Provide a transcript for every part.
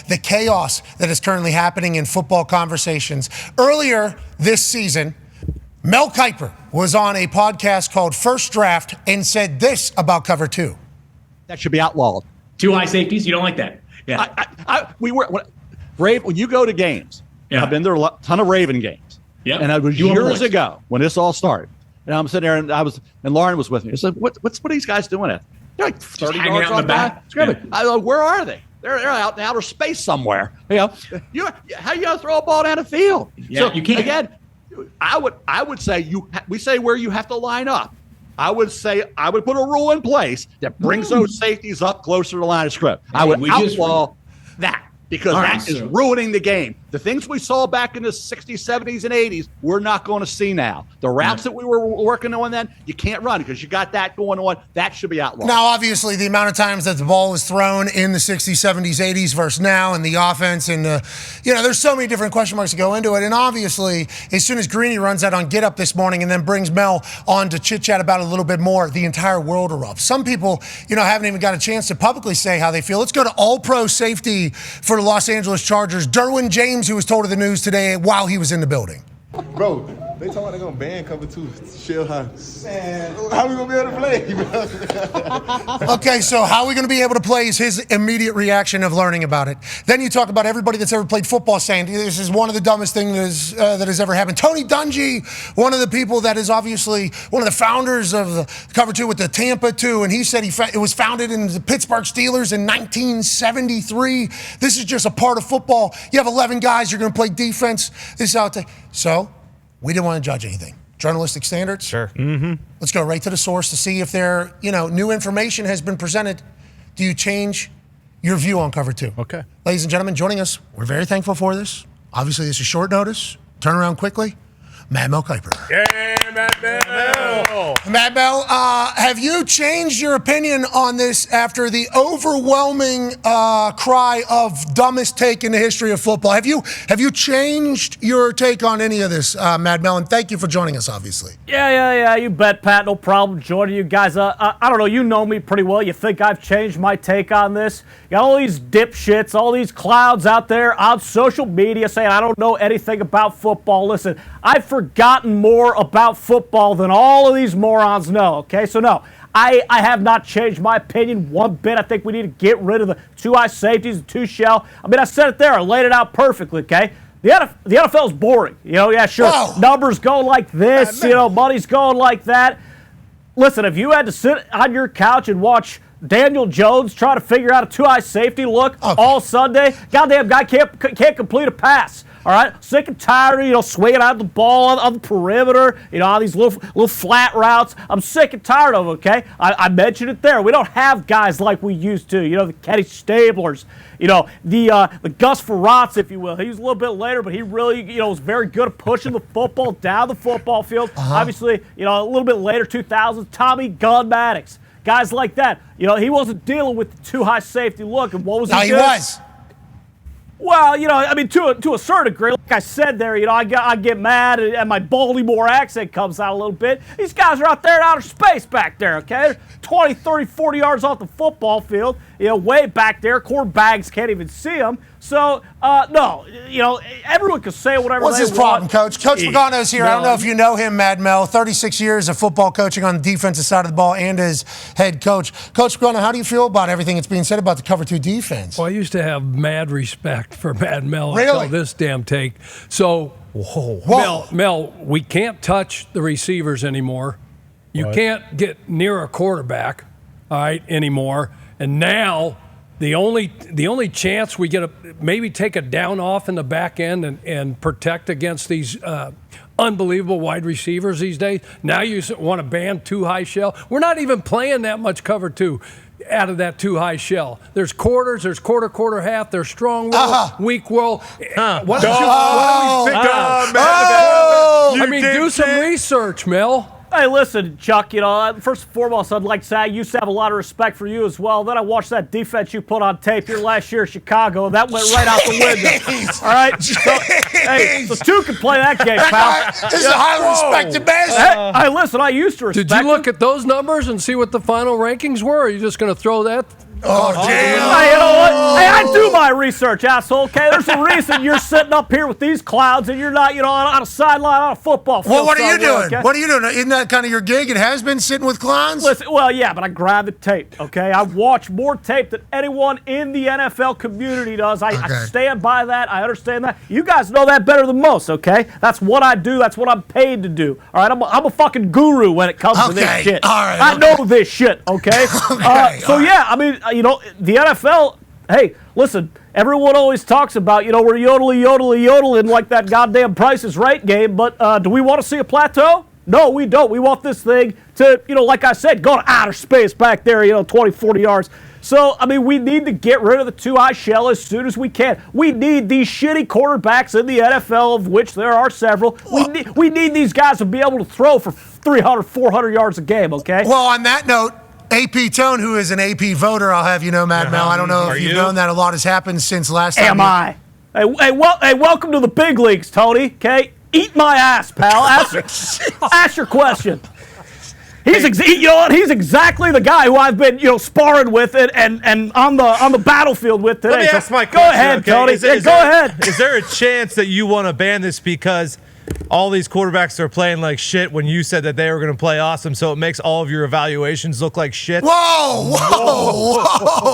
the chaos that is currently happening in football conversations. Earlier this season, Mel Kiper was on a podcast called First Draft and said this about Cover 2. That should be outlawed. Two high safeties? You don't like that? Yeah. When you go to games, I've been there a ton of Raven games. Yeah. And it was years ago when this all started. And I'm sitting there and Lauren was with me. I said, what are these guys doing at? They're like 30 yards off the back. Yeah. I go, where are they? They're out in outer space somewhere. How you gonna throw a ball down the field? Yeah, so you can't. Again, I would say we say where you have to line up. I would put a rule in place that brings those safeties up closer to the line of scrimmage. I would outlaw that because is ruining the game. The things we saw back in the 60s, 70s, and 80s, we're not going to see now. The routes that we were working on then, you can't run because you got that going on. That should be outlawed. Now, obviously, the amount of times that the ball was thrown in the 60s, 70s, 80s versus now and the offense and, there's so many different question marks to go into it. And obviously, as soon as Greeny runs out on Get Up this morning and then brings Mel on to chit-chat about it a little bit more, the entire world erupts. Some people, haven't even got a chance to publicly say how they feel. Let's go to all-pro safety for the Los Angeles Chargers, Derwin James, who was told to the news today while he was in the building. Bro, they talking about they're going to ban Cover 2 shell house. Man, how we going to be able to play? Okay, so how are we going to be able to play is his immediate reaction of learning about it. Then you talk about everybody that's ever played football saying this is one of the dumbest things that has ever happened. Tony Dungy, one of the people that is obviously one of the founders of the Cover 2 with the Tampa 2, and he said it was founded in the Pittsburgh Steelers in 1973. This is just a part of football. You have 11 guys, you're going to play defense. This is out there. So we didn't want to judge anything. Journalistic standards? Sure. Mm-hmm. Let's go right to the source to see if there, new information has been presented. Do you change your view on Cover 2? Okay. Ladies and gentlemen, joining us, we're very thankful for this. Obviously, this is short notice. Turn around quickly. Mad Mel Kiper. Yeah, Mad Mel. Mad Mel, have you changed your opinion on this after the overwhelming cry of dumbest take in the history of football? Have you changed your take on any of this, Mad Mel? And thank you for joining us, obviously. Yeah, you bet, Pat. No problem joining you guys. I don't know, you know me pretty well. You think I've changed my take on this? You got all these dipshits, all these clowns out there on social media saying I don't know anything about football. Listen, I've forgotten more about football than all of these morons know, okay? So no, I have not changed my opinion one bit. I think we need to get rid of the two high safeties, the two shell. I mean, I said it there. I laid it out perfectly, okay? The NFL is boring. Yeah, sure. Whoa. Numbers go like this, money's going like that. Listen, if you had to sit on your couch and watch Daniel Jones try to figure out a two high safety look all Sunday, goddamn guy can't complete a pass. All right, sick and tired of, swinging out the ball on the perimeter, on these little flat routes. I'm sick and tired of it, okay? I mentioned it there. We don't have guys like we used to, the Kenny Stablers, the Gus Ferrats, if you will. He was a little bit later, but he really, was very good at pushing the football down the football field. Obviously, a little bit later, 2000s, Tommy Gunn Maddox. Guys like that. He wasn't dealing with the two high safety look. And what was he doing? He was. Well, to a certain degree, like I said there, I get mad and my Baltimore accent comes out a little bit. These guys are out there in outer space back there, okay? They're 20, 30, 40 yards off the football field, way back there. Quarterbacks can't even see them. So, no, everyone can say whatever What's they his want. problem, Coach? Coach Pagano's here. I don't know if you know him, Mad Mel. 36 years of football coaching on the defensive side of the ball and as head coach. Coach Pagano, how do you feel about everything that's being said about the Cover 2 defense? Well, I used to have mad respect for Mad Mel Really? until this damn take. So, Mel, we can't touch the receivers anymore. You can't get near a quarterback, all right, anymore. And now the only chance we get maybe take a down off in the back end and protect against these unbelievable wide receivers these days. Now you want to ban two high shell. We're not even playing that much Cover 2 out of that two high shell. There's quarters, there's quarter, half. There's strong will, weak will. Do some research, Mel. Hey, listen, Chuck, first and foremost, I'd like to say I used to have a lot of respect for you as well. Then I watched that defense you put on tape here last year in Chicago, and that went right out the window. All right? So two can play that game, pal. This is a highly respected man. Hey, listen, I used to respect Did you look at those numbers and see what the final rankings were? Or are you just going to throw that Oh, damn. Hey, you know what? Hey, I do my research, asshole. Okay, there's a reason you're sitting up here with these clowns and you're not, on a sideline on a football field. Well, what are you doing? Okay? What are you doing? Isn't that kind of your gig? It has been sitting with clowns? Listen, well, yeah, but I grab the tape, okay? I watch more tape than anyone in the NFL community does. I stand by that. I understand that. You guys know that better than most, okay? That's what I do. That's what I'm paid to do. All right, I'm a fucking guru when it comes to this shit. All right, I know this shit, okay? Yeah, I mean, the NFL, hey, listen, everyone always talks about, we're yodeling like that goddamn Price is Right game, but do we want to see a plateau? No, we don't. We want this thing to, like I said, go to outer space back there, 20, 40 yards. So, I mean, we need to get rid of the two-eye shell as soon as we can. We need these shitty quarterbacks in the NFL, of which there are several. We need these guys to be able to throw for 300, 400 yards a game, okay? Well, on that note, AP Tone, who is an AP voter, I'll have you know, Mad Mel. I don't know if you've known that a lot has happened since last time. Am I? Hey, welcome to the big leagues, Tony. Okay, eat my ass, pal. Ask your question. He's he's exactly the guy who I've been sparring with and on the battlefield with today. Let me ask my question. Go ahead, okay? Tony. Go ahead. Is there a chance that you want to ban this because all these quarterbacks are playing like shit when you said that they were going to play awesome, so it makes all of your evaluations look like shit? Whoa.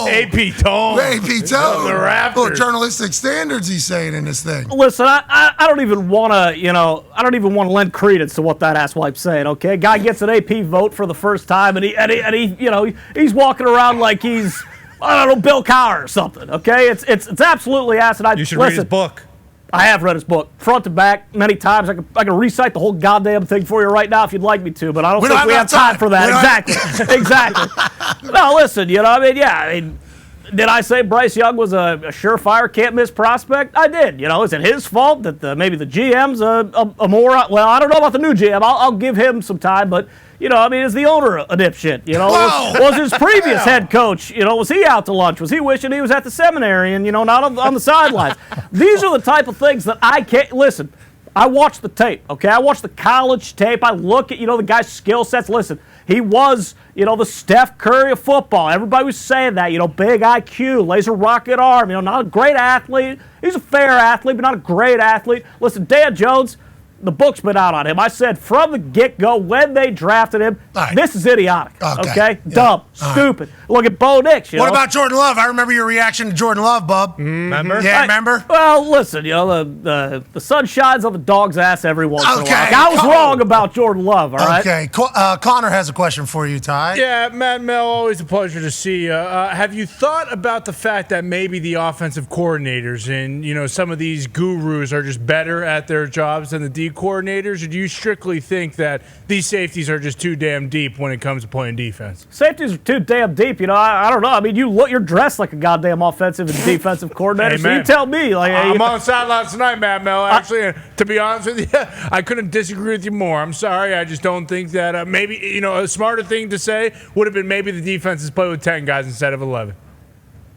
AP Tone. AP Tone. The Raptors. Little journalistic standards he's saying in this thing. Listen, I don't even want to, lend credence to what that asswipe's saying, okay? Guy gets an AP vote for the first time, and he's walking around like he's, I don't know, Bill Cowher or something, okay? It's absolutely asinine. You should read his book. I have read his book, front to back, many times. I can recite the whole goddamn thing for you right now if you'd like me to, but I don't think we have time for that. Exactly. No, listen, did I say Bryce Young was a surefire, can't-miss prospect? I did. Is it his fault that maybe the GM's a moron? Well, I don't know about the new GM. I'll give him some time, but, is the owner a dipshit? Was his previous head coach, was he out to lunch? Was he wishing he was at the seminary and, not on the sidelines? These are the type of things that I can't, listen, I watch the tape, okay? I watch the college tape. I look at, the guy's skill sets. Listen, he was, the Steph Curry of football. Everybody was saying that, big IQ, laser rocket arm, not a great athlete. He's a fair athlete, but not a great athlete. Listen, Dan Jones, the book's been out on him. I said from the get-go when they drafted him, this is idiotic, okay? Yeah. Dumb, stupid. Look at Bo Nix. What about Jordan Love? I remember your reaction to Jordan Love, Bub. Remember? Yeah, remember? Well, listen, the sun shines on the dog's ass every once in a while. I was wrong about Jordan Love, all right? Okay. Connor has a question for you, Ty. Yeah, Mad Mel, always a pleasure to see you. Have you thought about the fact that maybe the offensive coordinators and, some of these gurus are just better at their jobs than the D coordinators, or do you strictly think that these safeties are just too damn deep when it comes to playing defense? Safeties are too damn deep. I don't know. I mean, you're dressed like a goddamn offensive and defensive coordinator, so you tell me. I'm on the sidelines tonight, Mad Mel. Actually, to be honest with you, I couldn't disagree with you more. I'm sorry. I just don't think that maybe, a smarter thing to say would have been maybe the defenses play with 10 guys instead of 11.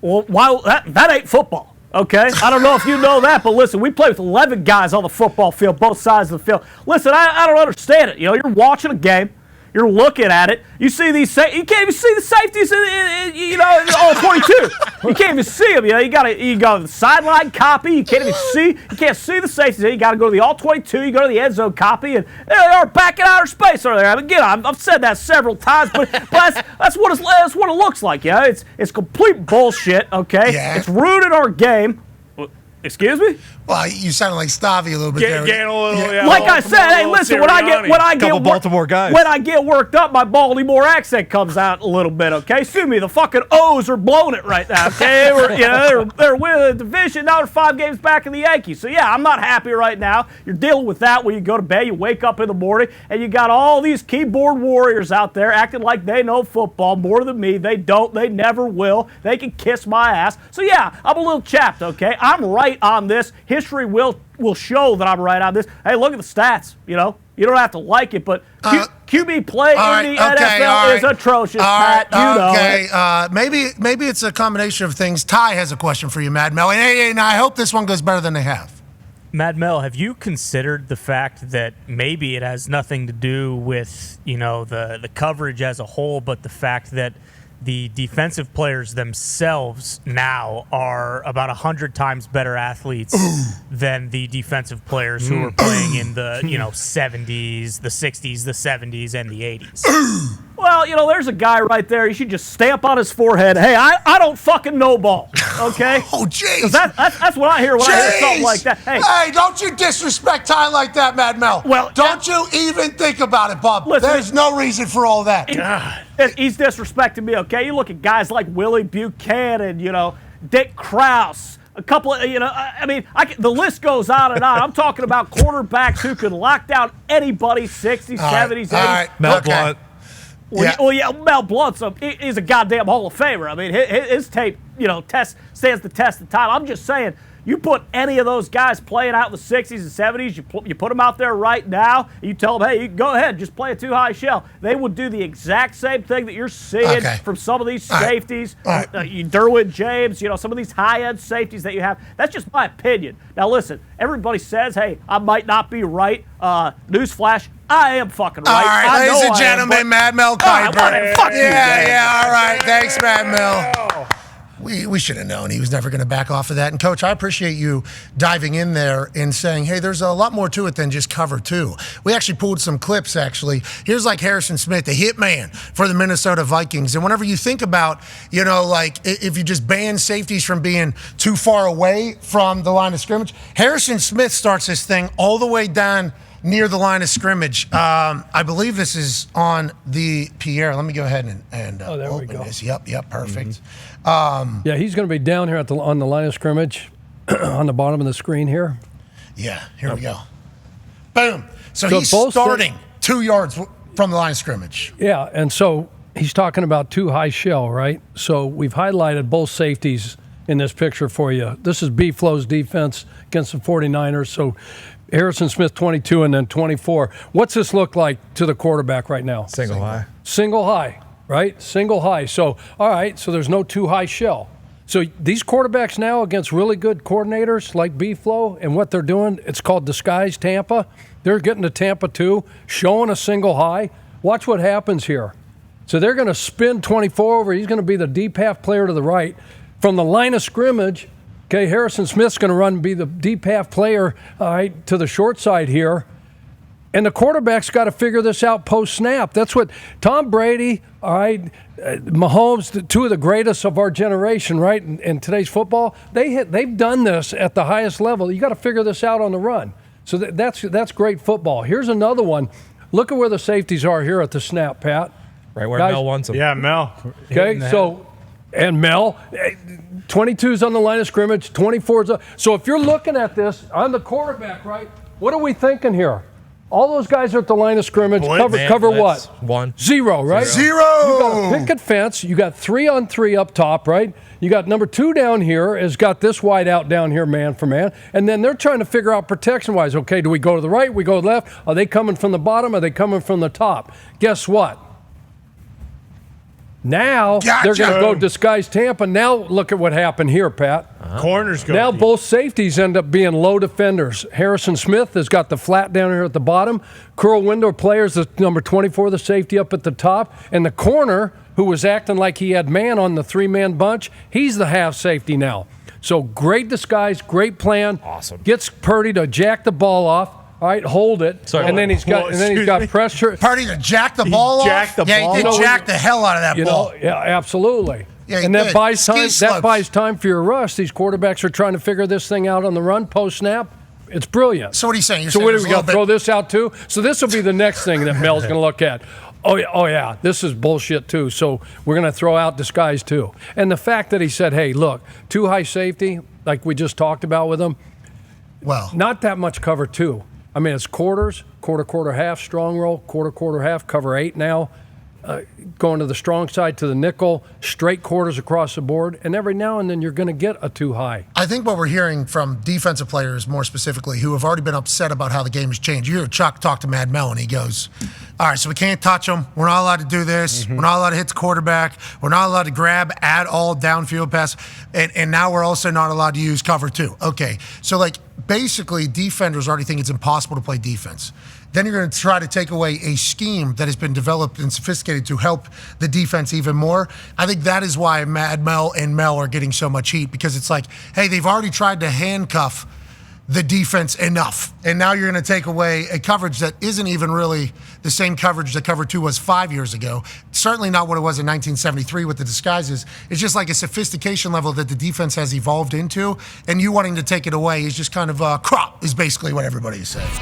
Well, that ain't football. Okay, I don't know if you know that, but listen, we play with 11 guys on the football field, both sides of the field. Listen, I don't understand it. You're watching a game, you're looking at it, you see these, you can't even see the safeties in all 22. You can't even see them. You got the sideline copy. You can't even see. You can't see the safeties. You got to go to the all 22. You go to the end zone copy, and there they are back in outer space. Are there? I mean, again, I've said that several times, but that's what it looks like. Yeah, it's complete bullshit. Okay, it's ruining our game. Excuse me? Well, you sounded like Stavi a little bit there. Getting a little, like I said, hey, listen, when I get worked up, my Baltimore accent comes out a little bit, okay? Sue me, the fucking O's are blowing it right now, okay? They're winning the division, now they're 5 games back in the Yankees. So, yeah, I'm not happy right now. You're dealing with that when you go to bed, you wake up in the morning, and you got all these keyboard warriors out there acting like they know football more than me. They don't. They never will. They can kiss my ass. So, yeah, I'm a little chapped, okay? I'm right on this. History will show that I'm right on this. Hey, look at the stats. You don't have to like it, but QB play in the NFL is atrocious, Pat. Know it. Maybe it's a combination of things. Ty has a question for you, Mad Mel, and I hope this one goes better than they have. Mad Mel, have you considered the fact that maybe it has nothing to do with the coverage as a whole, but the fact that the defensive players themselves now are about 100 times better athletes than the defensive players who were playing in the 70s, the 60s, the 70s, and the 80s. Well, there's a guy right there. You should just stamp on his forehead. Hey, I don't fucking know ball. Okay? Oh, jeez. That's what I hear when I hear something like that. Hey, don't you disrespect Ty like that, Mad Mel. Well, don't you even think about it, Bob. Listen, there's no reason for all that. He's disrespecting me, okay? You look at guys like Willie Buchanan, Dick Krause, a couple of, the list goes on and on. I'm talking about quarterbacks who can lock down anybody, 60s, 70s, 80s. All right. Mel Blount. Mel Blount's he's a goddamn Hall of Famer. I mean, his tape, stands the test of time. I'm just saying, you put any of those guys playing out in the 60s and 70s, you put them out there right now, you tell them, hey, you go ahead, just play a too-high shell. They would do the exact same thing that you're seeing from some of these safeties, Derwin James, some of these high-end safeties that you have. That's just my opinion. Now, listen, everybody says, hey, I might not be right. Newsflash, I am fucking right. All right, ladies and gentlemen, Mad Mel Kiper. All right. Thanks, Mad Mel. We should have known he was never going to back off of that. And, Coach, I appreciate you diving in there and saying, hey, there's a lot more to it than just cover two. We actually pulled some clips, actually. Here's like Harrison Smith, the hitman for the Minnesota Vikings. And whenever you think about, if you just ban safeties from being too far away from the line of scrimmage, Harrison Smith starts this thing all the way down near the line of scrimmage. I believe this is on the Pierre. Let me go ahead and there open we go. this. Yep, perfect. He's going to be down here on the line of scrimmage on the bottom of the screen here. Yeah, here we go. Boom. So he's starting 2 yards from the line of scrimmage. Yeah, and so he's talking about too high shell, right? So we've highlighted both safeties in this picture for you. This is B-Flow's defense against the 49ers. So Harrison Smith 22 and then 24. What's this look like to the quarterback right now? Single high. Single high, right? Single high. So, all right, so there's no too high shell. So these quarterbacks now against really good coordinators like B-Flow and what they're doing, it's called disguise Tampa. They're getting to Tampa too, showing a single high. Watch what happens here. So they're going to spin 24 over. He's going to be the deep half player to the right. From the line of scrimmage, okay, Harrison Smith's going to run and be the deep half player, all right, to the short side here. And the quarterback's got to figure this out post-snap. That's what Tom Brady, all right, Mahomes, two of the greatest of our generation, right, in today's football, they've done this at the highest level. You got to figure this out on the run. So that's great football. Here's another one. Look at where the safeties are here at the snap, Pat. Right where Mel wants them. Yeah, Mel. Okay, so, and Mel, 22's on the line of scrimmage, 24's up. So if you're looking at this, I'm the quarterback, right? What are we thinking here? All those guys are at the line of scrimmage. Cover what? 1. 0, right? 0. You got a picket fence. You got 3-on-3 up top, right? You got number 2 down here has got this wide out down here, man for man. And then they're trying to figure out protection-wise. Okay, do we go to the right? We go to the left? Are they coming from the bottom? Are they coming from the top? Guess what? Now they're going to go disguise Tampa. Now look at what happened here, Pat. Corners go Now deep. both safeties end up being low defenders. Harrison Smith has got the flat down here at the bottom. Curl window players, the number 24, the safety up at the top. And the corner, who was acting like he had man on the 3-man bunch, he's the half safety now. So great disguise, great plan. Awesome. Gets Purdy to jack the ball off. All right, hold it. Sorry. And then he's got pressure. Purdy to jack the ball off? Jacked the ball. He did jack the hell out of that ball. Yeah, absolutely. Yeah, and that did. buys time. Ski That buys time for your rush. These quarterbacks are trying to figure this thing out on the run, post snap. It's brilliant. So what are you saying? You're so saying what are we going to throw this out too? So this will be the next thing that Mel's going to look at. Oh yeah, this is bullshit too. So we're going to throw out disguise too. And the fact that he said, "Hey, look, too high safety," like we just talked about with him. Well, not that much cover two. I mean, it's quarters, quarter, half, strong roll, quarter, half, cover 8 now. Going to the strong side to the nickel, straight quarters across the board, and every now and then you're going to get a too high. I think what we're hearing from defensive players more specifically who have already been upset about how the game has changed. You hear Chuck talk to Mad Mel and he goes, all right, so we can't touch them. We're not allowed to do this. We're not allowed to hit the quarterback. We're not allowed to grab at all downfield pass. And now we're also not allowed to use cover 2. Okay, so like basically defenders already think it's impossible to play defense. then you're going to try to take away a scheme that has been developed and sophisticated to help the defense even more. I think that is why Mad Mel and Mel are getting so much heat, because it's like, hey, they've already tried to handcuff the defense enough, and now you're going to take away a coverage that isn't even really the same coverage that cover 2 was 5 years ago. Certainly not what it was in 1973 with the disguises. It's just like a sophistication level that the defense has evolved into, and you wanting to take it away is just kind of crop is basically what everybody says.